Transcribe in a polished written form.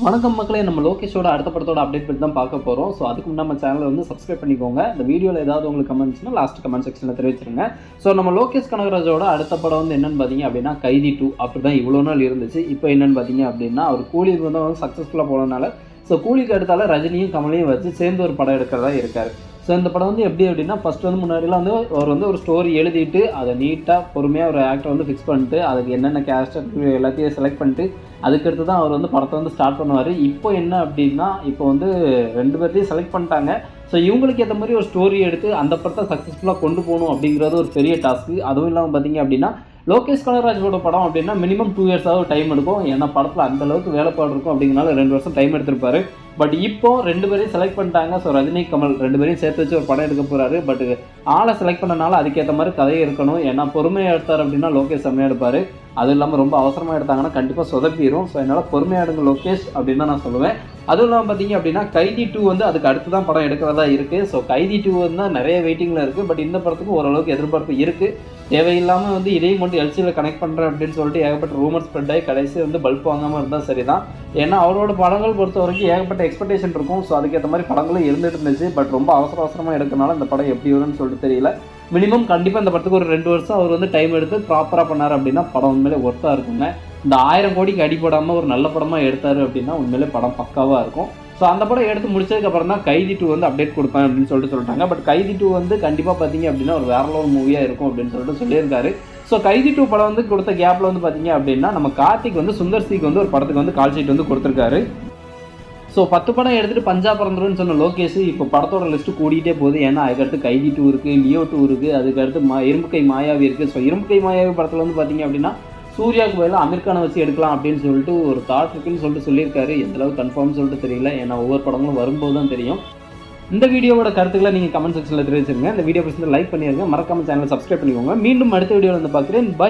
வணக்கம் மக்களே, நம்ம லோகேஷோட அடுத்த படத்தோட அப்டேட் பற்றி தான் பார்க்க போகிறோம். ஸோ அதுக்கு முன்னாடி நம்ம சேனலை வந்து சப்ஸ்கிரைப் பண்ணிக்கோங்க. இந்த வீடியோவில் ஏதாவது உங்களுக்கு கமெண்ட்ஸ்னால் லாஸ்ட் கமெண்ட் செக்ஷனில் தெரிவிச்சிருங்க. ஸோ நம்ம லோகேஷ் கனகராஜோட அடுத்த படம் வந்து என்னென்னு பார்த்தீங்க அப்படின்னா கைதி 2 அப்படி தான் இவ்வளோ நாள் இருந்துச்சு. இப்போ என்னென்னு பார்த்தீங்க அப்படின்னா அவர் கூலி வந்து சக்ஸஸ்ஃபுல்லாக போனதுனால ஸோ கூலிக்கு அடுத்தால ரஜினியும் கமலையும் வச்சு சேர்ந்து ஒரு படம் எடுக்கிறதா இருக்கார். ஸோ இந்த படம் வந்து எப்படி அப்படின்னா ஃபஸ்ட் வந்து முன்னாடிலாம் வந்து அவர் வந்து ஒரு ஸ்டோரி எழுதிட்டு அதை நீட்டாக பொறுமையாக ஒரு ஆக்டர் வந்து ஃபிக்ஸ் பண்ணிட்டு அதுக்கு என்னென்ன கேரக்டர் எல்லாத்தையும் செலக்ட் பண்ணிட்டு அதுக்கடுத்து தான் அவர் வந்து படத்தை வந்து ஸ்டார்ட் பண்ணுவார். இப்போ என்ன அப்படின்னா இப்போ வந்து 2 பேர்த்தையும் செலக்ட் பண்ணிட்டாங்க. ஸோ இவங்களுக்கு ஏற்ற மாதிரி ஒரு ஸ்டோரி எடுத்து அந்த படத்தை சக்ஸஸ்ஃபுல்லாக கொண்டு போகணும் அப்படிங்கிறது ஒரு பெரிய டாஸ்க்கு. அதுவும் இல்லாமல் பார்த்தீங்க அப்படின்னா லோகேஷ் கனகராஜோட படம் அப்படின்னா மினிமம் 2 இயர்ஸாவது டைம் எடுக்கும். ஏன்னா படத்தில் அந்தளவுக்கு வேலைப்பாடு இருக்கும் அப்படிங்கிறனால 2 வருஷம் டைம் எடுத்திருப்பாரு. பட் இப்போ 2 பேரையும் செலக்ட் பண்ணிட்டாங்க. ஸோ ரஜினி கமல் 2 பேரையும் சேர்த்து வச்சு ஒரு படம் எடுக்க போகிறாரு. பட் ஆளை செலக்ட் பண்ணனால அதுக்கேற்ற மாதிரி கதையை இருக்கணும். ஏன்னா பொறுமையாக எடுத்தார் அப்படின்னா லோகேஷ் செம்மையாக எடுப்பார். அதுவும் இல்லாமல் ரொம்ப அவசரமாக எடுத்தாங்கன்னா கண்டிப்பாக சொதப்பிடும். ஸோ என்னால் பொறுமையாக எடுங்க லோகேஷ் அப்படின்னு தான் நான் சொல்லுவேன். அதுவும் இல்லாமல் பார்த்தீங்க அப்படின்னா கைதி 2 வந்து அதுக்கு அடுத்து தான் படம் எடுக்கிறதா இருக்குது. ஸோ கைதி 2 வந்து நிறைய வெயிட்டிங்கில் இருக்குது. பட் இந்த படத்துக்கு ஓரளவுக்கு எதிர்பார்ப்பு இருக்குது. தேவையில்லாமல் வந்து இதையும் மட்டும் எல்சியில் கனெக்ட் பண்ணுறேன் அப்படின்னு சொல்லிட்டு ஏகப்பட்ட ரூமர் ஸ்ப்ரெட் ஆகி கடைசி வந்து பல்ப் வாங்காமல் இருந்தால் சரி தான். ஏன்னா அவரோட படங்கள் பொறுத்த வரைக்கும் ஏகப்பட்ட எக்ஸ்பெக்டேஷன் இருக்கும். ஸோ அதுக்கேற்ற மாதிரி படங்களும் இருந்துட்டு இருந்துச்சு. பட் ரொம்ப அவசரமாக எடுக்கிறனால இந்த படம் எப்படி வரும்னு சொல்லிட்டு தெரியல. மினிமம் கண்டிப்பாக இந்த படத்துக்கு ஒரு 2 வருஷம் அவர் வந்து டைம் எடுத்து ப்ராப்பராக பண்ணார் அப்படின்னா படம் உண்மையிலே ஒர்த்தாக இருக்குங்க. இந்த 1000 கோடிக்கு அடிப்படாமல் ஒரு நல்ல படமாக எடுத்தார் அப்படின்னா உண்மையிலே படம் பக்காவாக இருக்கும். ஸோ அந்த படம் எடுத்து முடிச்சதுக்கப்புறம் தான் கைதி 2 வந்து அப்டேட் கொடுப்பேன் அப்படின்னு சொல்லிட்டாங்க. பட் கைதி 2 வந்து கண்டிப்பாக பார்த்தீங்க அப்படின்னா ஒரு வேற லெவல் மூவியாக இருக்கும் அப்படின்னு சொல்லியிருக்காரு. ஸோ கைதி 2 படம் வந்து கொடுத்த கேப்பில் வந்து பார்த்தீங்க அப்படின்னா நம்ம கார்த்திக் வந்து சுந்தர் சிக்கு வந்து ஒரு படத்துக்கு வந்து கால் ஷீட் வந்து கொடுத்துருக்காரு. ஸோ 10 படம் எடுத்துகிட்டு பஞ்சாப் பறந்துருன்னு சொன்ன லோகேஷ் இப்போ படத்தோட லிஸ்ட்டு கூடிகிட்டே போகுது. ஏன்னா அதுக்கடுத்து கைதி 2 இருக்குது, லியோ 2 இருக்குது, அதுக்கடுத்து இரும்புக்கை மாயாவி இருக்குது. ஸோ இரும்புக்கை மாயாவி படத்தில் வந்து பார்த்தீங்க அப்படின்னா சூர்யாவுக்கு பதிலாக அமீர் கானை வச்சு எடுக்கலாம் அப்படின்னு சொல்லிட்டு ஒரு தாட் இருக்குன்னு சொல்லியிருக்காரு. எந்தளவு கன்ஃபார்ம் சொல்லிட்டு தெரியல. ஏன்னா ஒவ்வொரு படங்களும் வரும்போது தான் தெரியும். இந்த வீடியோவோட கருத்துக்களை நீங்கள் கமெண்ட் செக்ஷனில் தெரிவிச்சிருங்க. இந்த வீடியோ பிடிச்சிருந்தா லைக் பண்ணிடுங்க. மறக்காம சேனலை சப்ஸ்கிரைப் பண்ணிக்கோங்க. மீண்டும் அடுத்த வீடியோவில் வந்து பார்க்குறேன். பை.